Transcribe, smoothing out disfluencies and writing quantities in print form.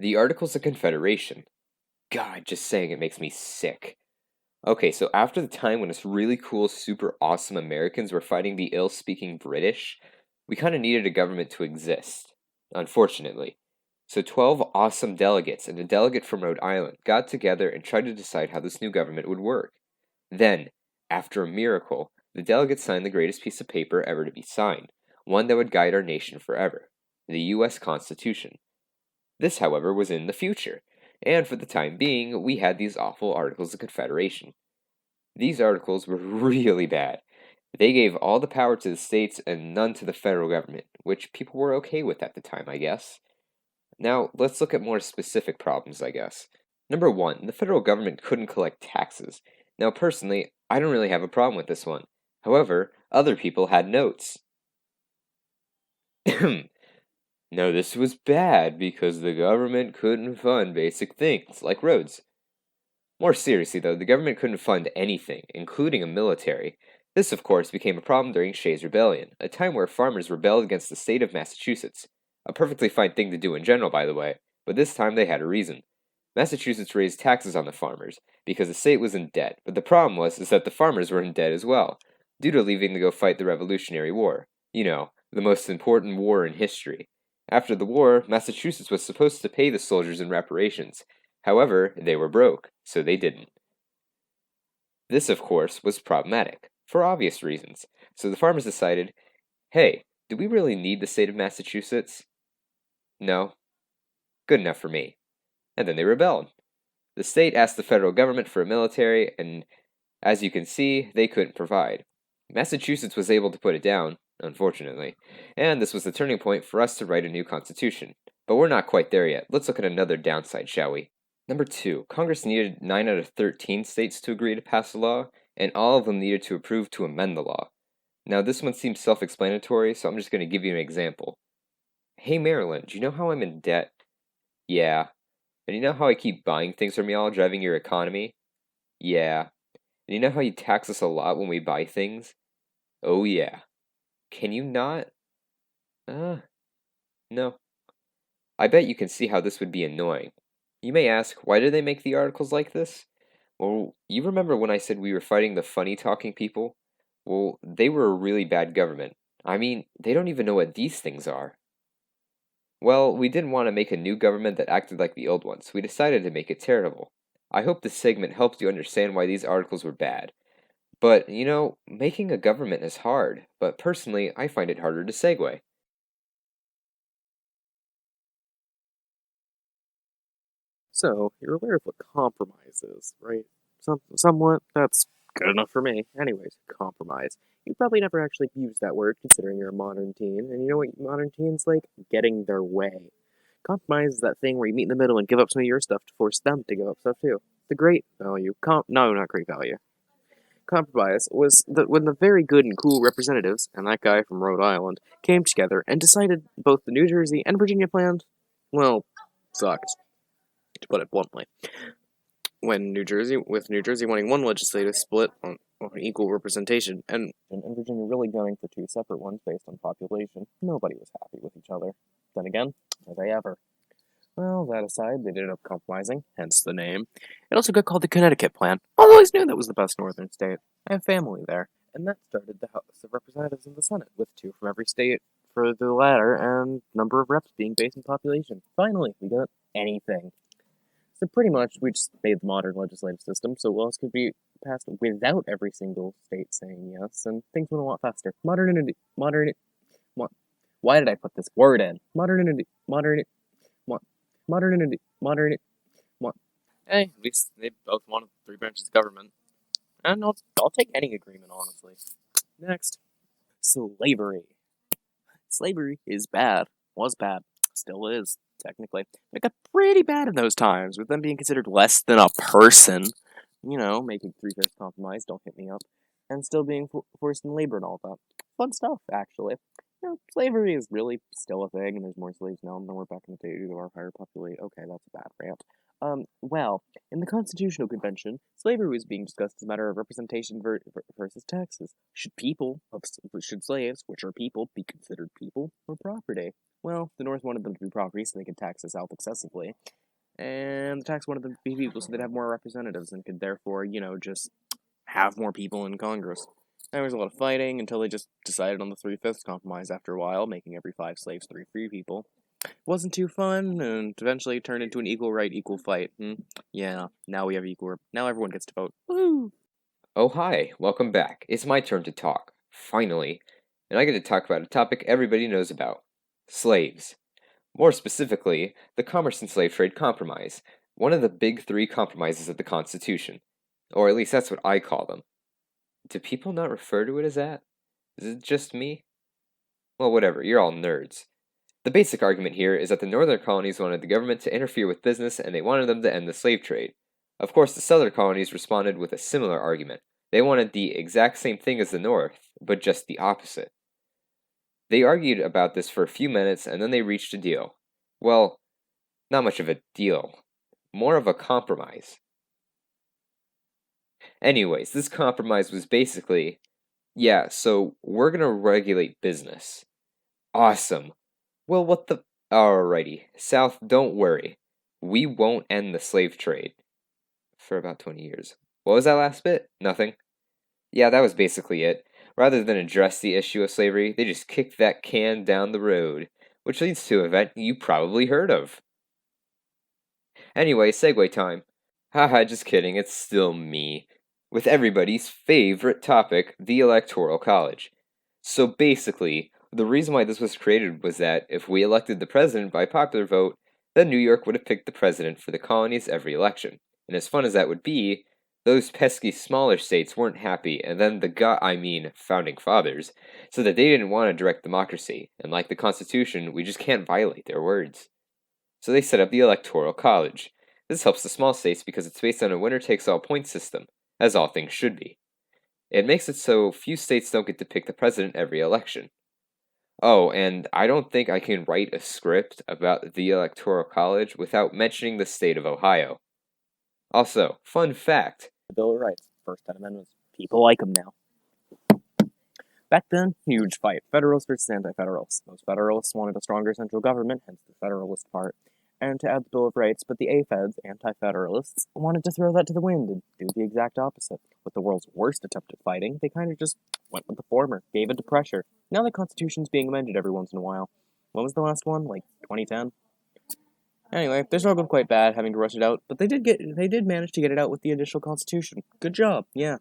The Articles of Confederation. God, just saying it makes me sick. Okay, so after the time when us really cool, super awesome Americans were fighting the ill-speaking British, we kind of needed a government to exist, unfortunately. So 12 awesome delegates and a delegate from Rhode Island got together and tried to decide how this new government would work. Then, after a miracle, the delegates signed the greatest piece of paper ever to be signed, one that would guide our nation forever, the U.S. Constitution. This, however, was in the future, and for the time being, we had these awful Articles of Confederation. These articles were really bad. They gave all the power to the states and none to the federal government, which people were okay with at the time, I guess. Now, let's look at more specific problems, I guess. Number one, the federal government couldn't collect taxes. Now, personally, I don't really have a problem with this one. However, other people had notes. No, this was bad because the government couldn't fund basic things, like roads. More seriously, though, the government couldn't fund anything, including a military. This, of course, became a problem during Shays' Rebellion, a time where farmers rebelled against the state of Massachusetts. A perfectly fine thing to do in general, by the way, but this time they had a reason. Massachusetts raised taxes on the farmers, because the state was in debt, but the problem was that the farmers were in debt as well, due to leaving to go fight the Revolutionary War. You know, the most important war in history. After the war, Massachusetts was supposed to pay the soldiers in reparations. However, they were broke, so they didn't. This, of course, was problematic, for obvious reasons, so the farmers decided, hey, do we really need the state of Massachusetts? No. Good enough for me. And then they rebelled. The state asked the federal government for a military, and as you can see, they couldn't provide. Massachusetts was able to put it down, unfortunately, and this was the turning point for us to write a new constitution. But we're not quite there yet. Let's look at another downside, shall we? Number two, Congress needed 9 out of 13 states to agree to pass a law, and all of them needed to approve to amend the law. Now, this one seems self-explanatory, so I'm just going to give you an example. Hey, Maryland, do you know how I'm in debt? Yeah. And you know how I keep buying things from y'all, driving your economy? Yeah. And you know how you tax us a lot when we buy things? Oh, yeah. Can you not? No. I bet you can see how this would be annoying. You may ask, why do they make the articles like this? Well, you remember when I said we were fighting the funny-talking people? Well, they were a really bad government. I mean, they don't even know what these things are. Well, we didn't want to make a new government that acted like the old one, so we decided to make it terrible. I hope this segment helps you understand why these articles were bad. But, you know, making a government is hard, but personally, I find it harder to segue. So, you're aware of what compromise is, right? Somewhat, that's good enough for me. Anyways, compromise. You probably never actually used that word, considering you're a modern teen, and you know what modern teens like? Getting their way. Compromise is that thing where you meet in the middle and give up some of your stuff to force them to give up stuff too. The great value. No, not great value. Compromise was when the very good and cool representatives, and that guy from Rhode Island, came together and decided both the New Jersey and Virginia plans, well, sucked, to put it bluntly. With New Jersey wanting one legislative split on equal representation, and Virginia really gunning for two separate ones based on population, nobody was happy with each other. Then again, are they ever? Well, that aside, they ended up compromising, hence the name. It also got called the Connecticut Plan. I always knew that was the best northern state. I have family there. And that started the House of Representatives and the Senate, with two from every state for the latter, and number of reps being based on population. Finally, we got anything. So pretty much, we just made the modern legislative system, so else could be passed without every single state saying yes, and things went a lot faster. Why did I put this word in? Modern. Hey, at least they both wanted three branches of government. And I'll take any agreement, honestly. Next. Slavery. Slavery is bad. Was bad. Still is, technically. It got pretty bad in those times, with them being considered less than a person. You know, making three-fifths compromise, don't hit me up. And still being forced in labor and all that. Fun stuff, actually. You know, slavery is really still a thing, and there's more slaves now than there were back in the day due to our higher population. Okay, that's a bad rant. Well, in the Constitutional Convention, slavery was being discussed as a matter of representation versus taxes. Should slaves, which are people, be considered people or property? Well, the North wanted them to be property so they could tax the South excessively, and the tax wanted them to be people so they'd have more representatives and could therefore, just have more people in Congress. There was a lot of fighting until they just decided on the 3/5 compromise after a while, making every 5 slaves 3 free people. Wasn't too fun, and eventually turned into an equal right, equal fight. Yeah, now we have equal. Now everyone gets to vote. Woo! Oh, hi, welcome back. It's my turn to talk, finally, and I get to talk about a topic everybody knows about slaves. More specifically, the Commerce and Slave Trade Compromise, one of the big three compromises of the Constitution. Or at least that's what I call them. Do people not refer to it as that? Is it just me? Well, whatever, you're all nerds. The basic argument here is that the northern colonies wanted the government to interfere with business and they wanted them to end the slave trade. Of course, the southern colonies responded with a similar argument. They wanted the exact same thing as the north, but just the opposite. They argued about this for a few minutes and then they reached a deal. Well, not much of a deal, more of a compromise. Anyways, this compromise was basically, yeah, so we're gonna regulate business. Awesome. Well, what the. Alrighty, South, don't worry. We won't end the slave trade. For about 20 years. What was that last bit? Nothing. Yeah, that was basically it. Rather than address the issue of slavery, they just kicked that can down the road, which leads to an event you probably heard of. Anyway, segue time. Haha, just kidding, it's still me. With everybody's favorite topic, the Electoral College. So basically, the reason why this was created was that if we elected the president by popular vote, then New York would have picked the president for the colonies every election. And as fun as that would be, those pesky smaller states weren't happy, and then founding fathers, so that they didn't want a direct democracy, and like the Constitution, we just can't violate their words. So they set up the Electoral College. This helps the small states because it's based on a winner-takes-all point system, as all things should be. It makes it so few states don't get to pick the president every election. Oh, and I don't think I can write a script about the Electoral College without mentioning the state of Ohio. Also, fun fact. The Bill of Rights, first 10 amendments. People like them now. Back then, huge fight. Federalists versus anti-federalists. Most federalists wanted a stronger central government, hence the federalist part, and to add the Bill of Rights, but the apheads, anti-federalists, wanted to throw that to the wind and do the exact opposite. With the world's worst attempt at fighting, they kind of just went with the former, gave it to pressure. Now the Constitution's being amended every once in a while. When was the last one? Like 2010? Anyway, they struggled quite bad having to rush it out, but they did manage to get it out with the initial Constitution. Good job, yeah.